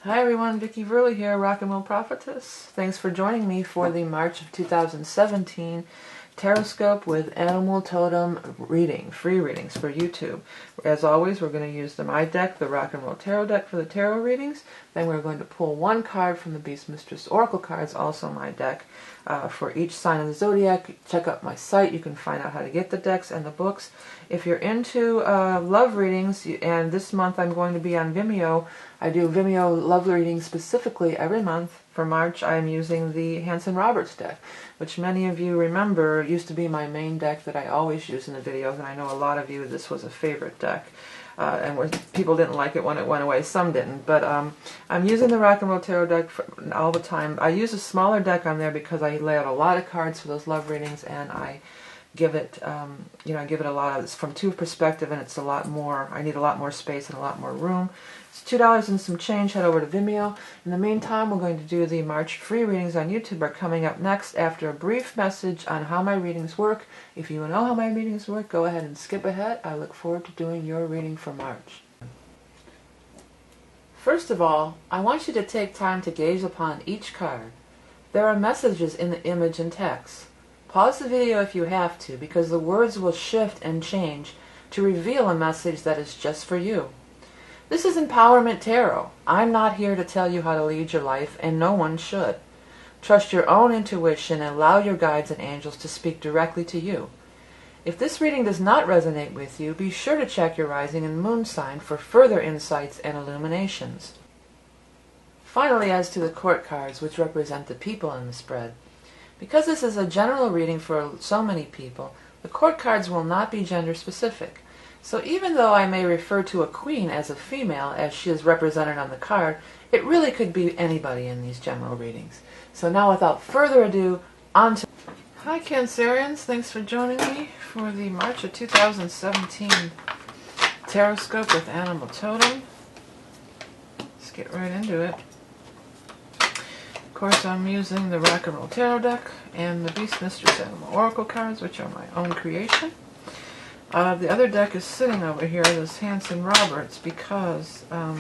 Hi everyone, Vickie here, Rock and Roll Prophetess. Thanks for joining me for the March of 2017 Taroscope with Animal Totem reading, free readings for YouTube. As always, we're going to use my deck, the Rock and Roll Tarot deck, for the tarot readings. Then we're going to pull one card from the Beast Mistress Oracle cards, also my deck, for each sign of the zodiac. Check out my site. You can find out how to get the decks and the books. If you're into love readings, and this month I'm going to be on Vimeo. I do Vimeo love readings specifically every month. For March, I am using the Hanson Roberts deck, which many of you remember used to be my main deck that I always use in the videos, and I know a lot of you, this was a favorite deck. And where people didn't like it when it went away, some didn't. But I'm using the Rock and Roll Tarot deck all the time. I use a smaller deck on there because I lay out a lot of cards for those love readings, and I give it, I give it a lot of, it's from two perspective, and it's a lot more, I need a lot more space and a lot more room. It's $2 and some change. Head over to Vimeo. In the meantime, we're going to do the March free readings on YouTube are coming up next after a brief message on how my readings work. If you know how my readings work, go ahead and skip ahead. I look forward to doing your reading for March. First of all, I want you to take time to gaze upon each card. There are messages in the image and text. Pause the video if you have to, because the words will shift and change to reveal a message that is just for you. This is Empowerment Tarot. I'm not here to tell you how to lead your life, and no one should. Trust your own intuition and allow your guides and angels to speak directly to you. If this reading does not resonate with you, be sure to check your rising and moon sign for further insights and illuminations. Finally, as to the court cards, which represent the people in the spread. Because this is a general reading for so many people, the court cards will not be gender specific. So even though I may refer to a queen as a female, as she is represented on the card, it really could be anybody in these general readings. So now without further ado, on to... Hi Cancerians, thanks for joining me for the March of 2017 Taroscope with Animal Totem. Let's get right into it. Of course, I'm using the Rock and Roll Tarot deck and the Beast Mistress Animal Oracle cards, which are my own creation. The other deck is sitting over here, this Hanson Roberts, because I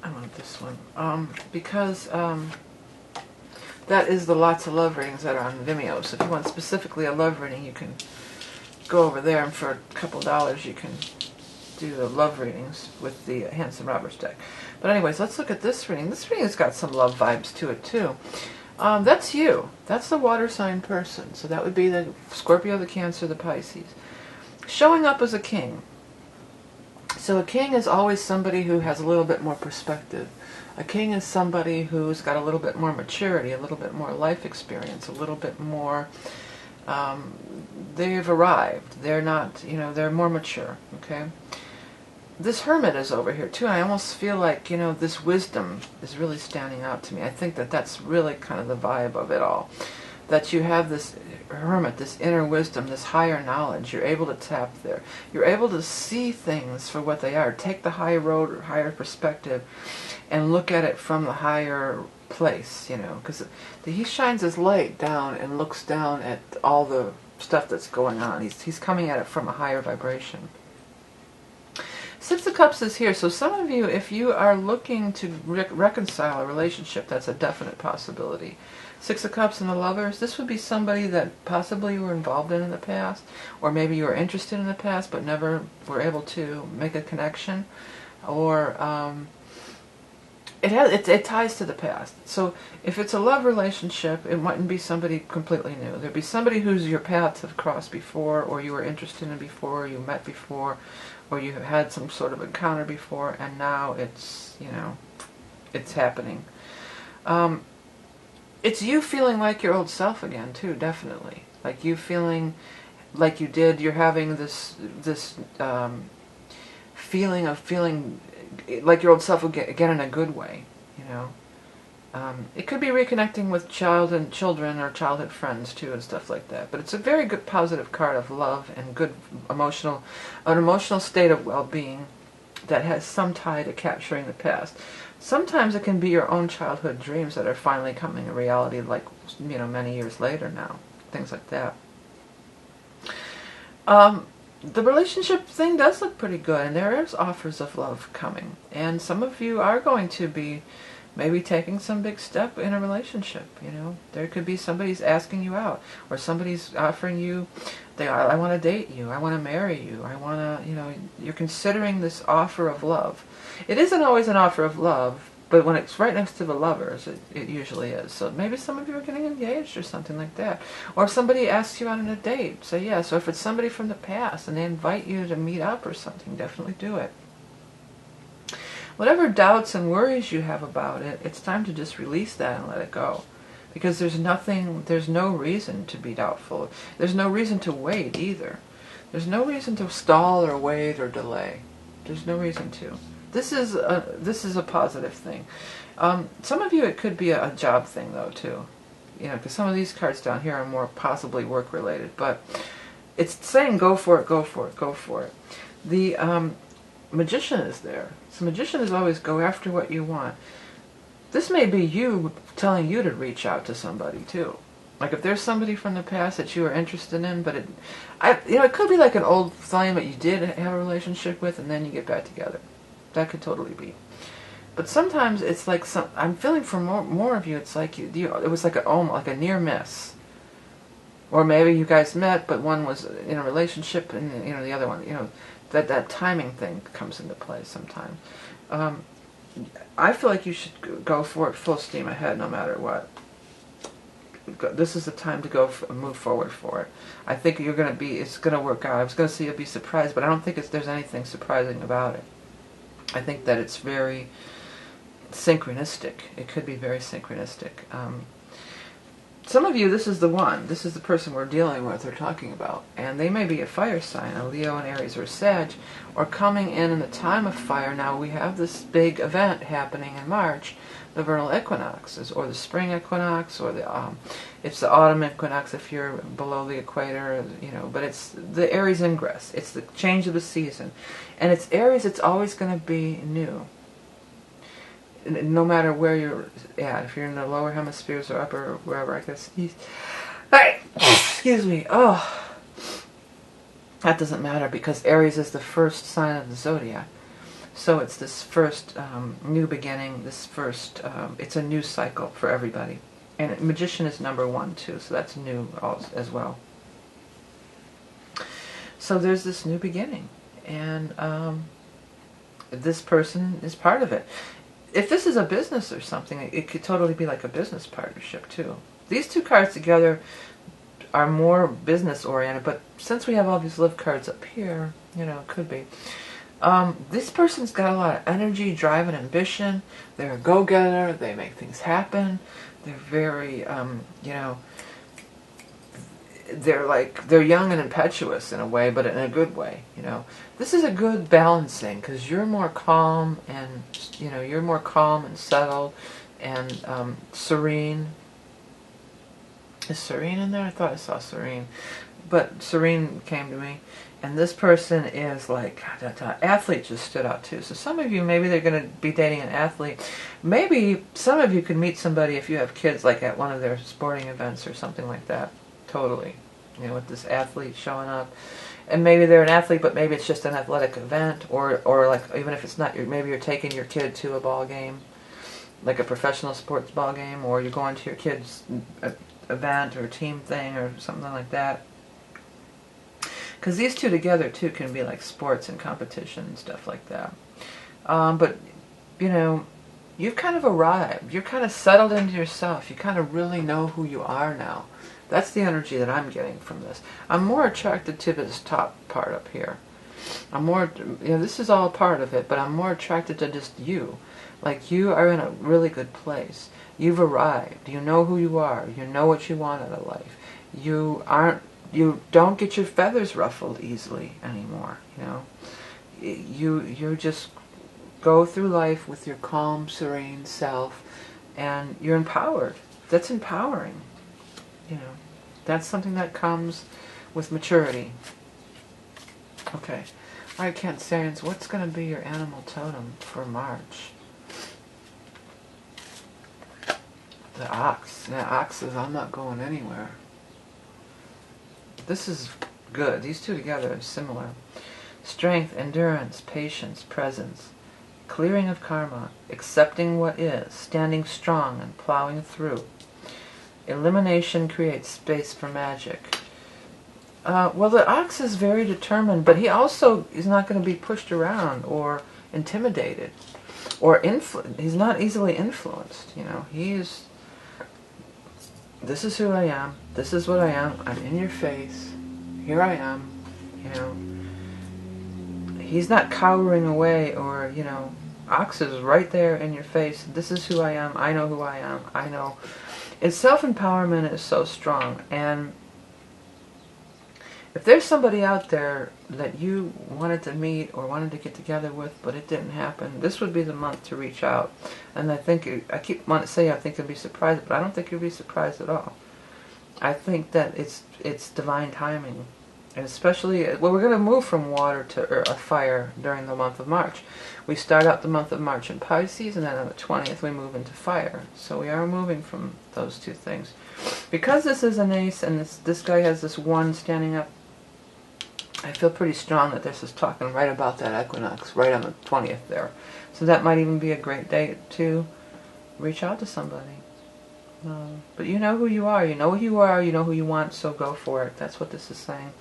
want this one. Because that is the Lots of Love readings that are on Vimeo. So if you want specifically a love reading, you can go over there, and for a couple dollars you can do the love readings with the Hanson Roberts deck. But anyways, let's look at this reading. This reading has got some love vibes to it too. That's you. That's the water sign person. So that would be the Scorpio, the Cancer, the Pisces. Showing up as a king. So a king is always somebody who has a little bit more perspective. A king is somebody who's got a little bit more maturity, a little bit more life experience, a little bit more, they've arrived. They're not, they're more mature, okay? This Hermit is over here too. I almost feel like, this wisdom is really standing out to me. I think that that's really kind of the vibe of it all. That you have this Hermit, this inner wisdom, this higher knowledge. You're able to tap there. You're able to see things for what they are. Take the high road or higher perspective and look at it from the higher place, because he shines his light down and looks down at all the stuff that's going on. He's coming at it from a higher vibration. Six of Cups is here, so some of you, if you are looking to reconcile a relationship, that's a definite possibility. Six of Cups and the Lovers, this would be somebody that possibly you were involved in the past, or maybe you were interested in the past but never were able to make a connection, or it ties to the past. So if it's a love relationship, it mightn't be somebody completely new. There'd be somebody whose your paths have crossed before, or you were interested in before, or you met before, or you have had some sort of encounter before, and now it's, it's happening. It's you feeling like your old self again, too, definitely. Like you feeling like you did, you're having this feeling of feeling like your old self again in a good way, It could be reconnecting with children or childhood friends too and stuff like that. But it's a very good positive card of love and good an emotional state of well-being that has some tie to capturing the past. Sometimes it can be your own childhood dreams that are finally coming a reality, like, many years later now. Things like that. the relationship thing does look pretty good, and there is offers of love coming. And some of you are going to be maybe taking some big step in a relationship. You know, there could be somebody's asking you out, or somebody's offering you, I want to date you, I want to marry you, I want to, you know, you're considering this offer of love. It isn't always an offer of love, but when it's right next to the lovers, it usually is. So maybe some of you are getting engaged or something like that. Or if somebody asks you out on a date, say yes. Or if it's somebody from the past and they invite you to meet up or something, definitely do it. Whatever doubts and worries you have about it, it's time to just release that and let it go. Because there's no reason to be doubtful. There's no reason to wait either. There's no reason to stall or wait or delay. There's no reason to. This is a positive thing. Some of you, it could be a job thing though too. You know, because some of these cards down here are more possibly work related. But it's saying go for it, go for it, go for it. The Magician is there. So Magician is always go after what you want. This may be you telling you to reach out to somebody too. Like if there's somebody from the past that you are interested in, but it could be like an old flame that you did have a relationship with, and then you get back together. That could totally be. But sometimes it's like I'm feeling for more of you. It's like it was like a near miss, or maybe you guys met, but one was in a relationship, and the other one, that timing thing comes into play sometimes. I feel like you should go for it full steam ahead, no matter what. This is the time to move forward for it. I think it's going to work out. I was going to say you'll be surprised, but I don't think there's anything surprising about it. I think that it's very synchronistic. It could be very synchronistic. Some of you, this is the one. This is the person we're dealing with or talking about. And they may be a fire sign, a Leo, an Aries, or a Sag, or coming in the time of fire. Now we have this big event happening in March, the vernal equinoxes, or the spring equinox, or it's the autumn equinox if you're below the equator, but it's the Aries ingress. It's the change of the season. And it's Aries, it's always going to be new. No matter where you're at, if you're in the lower hemispheres or upper or wherever, I guess. Excuse me. Oh, that doesn't matter because Aries is the first sign of the zodiac. So it's this first new beginning, it's a new cycle for everybody. And Magician is number 1 too, so that's new as well. So there's this new beginning, and this person is part of it. If this is a business or something, it could totally be like a business partnership too. These two cards together are more business oriented, but since we have all these love cards up here, it could be. This person's got a lot of energy, drive, and ambition. They're a go-getter. They make things happen. They're very, they're young and impetuous in a way, but in a good way. This is a good balancing because you're more calm and settled and serene. Is serene in there? I thought I saw serene, but serene came to me. And this person is like, athlete just stood out too. So some of you, maybe they're going to be dating an athlete. Maybe some of you could meet somebody if you have kids, like at one of their sporting events or something like that. Totally. With this athlete showing up. And maybe they're an athlete, but maybe it's just an athletic event. Or like, even if it's not, maybe you're taking your kid to a ball game, like a professional sports ball game, or you're going to your kid's event or team thing or something like that. Because these two together, too, can be like sports and competition and stuff like that. But, you've kind of arrived. You're kind of settled into yourself. You kind of really know who you are now. That's the energy that I'm getting from this. I'm more attracted to this top part up here. I'm more, this is all part of it, but I'm more attracted to just you. Like, you are in a really good place. You've arrived. You know who you are. You know what you want out of life. You don't get your feathers ruffled easily anymore, You just go through life with your calm, serene self, and you're empowered. That's empowering, That's something that comes with maturity. Okay. All right, Cancerians, what's going to be your animal totem for March? The ox. Yeah, ox says, I'm not going anywhere. This is good. These two together are similar. Strength, endurance, patience, presence. Clearing of karma, accepting what is, standing strong and plowing through. Elimination creates space for magic. Well, the ox is very determined, but he also is not going to be pushed around or intimidated, or he's not easily influenced. You know, this is who I am. This is what I am. I'm in your face. Here I am. You know, he's not cowering away, or, you know, ox is right there in your face. This is who I am. I know who I am. I know. Its self-empowerment is so strong, and if there's somebody out there that you wanted to meet or wanted to get together with, but it didn't happen, this would be the month to reach out. And I think, I keep wanting to say I think you'll be surprised, but I don't think you'll be surprised at all. I think that it's divine timing. And especially, well, we're going to move from water to fire during the month of March. We start out the month of March in Pisces, and then on the 20th we move into fire. So we are moving from those two things. Because this is an ace, and this guy has this one standing up, I feel pretty strong that this is talking right about that equinox, right on the 20th there. So that might even be a great day to reach out to somebody. But you know who you are. You know who you are. You know who you want, so go for it. That's what this is saying.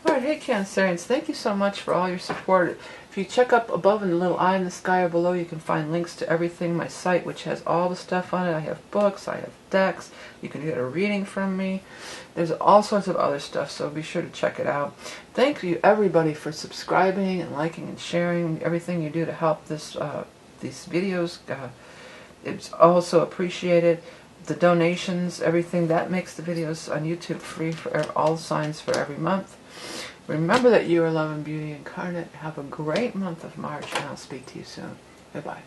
Alright, hey Cancerians, thank you so much for all your support. If you check up above in the little eye in the sky or below, you can find links to everything. My site, which has all the stuff on it. I have books, I have decks. You can get a reading from me. There's all sorts of other stuff, so be sure to check it out. Thank you everybody for subscribing and liking and sharing everything you do to help these videos. It's also appreciated. The donations, everything, that makes the videos on YouTube free for all signs for every month. Remember that you are love and beauty incarnate. Have a great month of March, and I'll speak to you soon. Goodbye.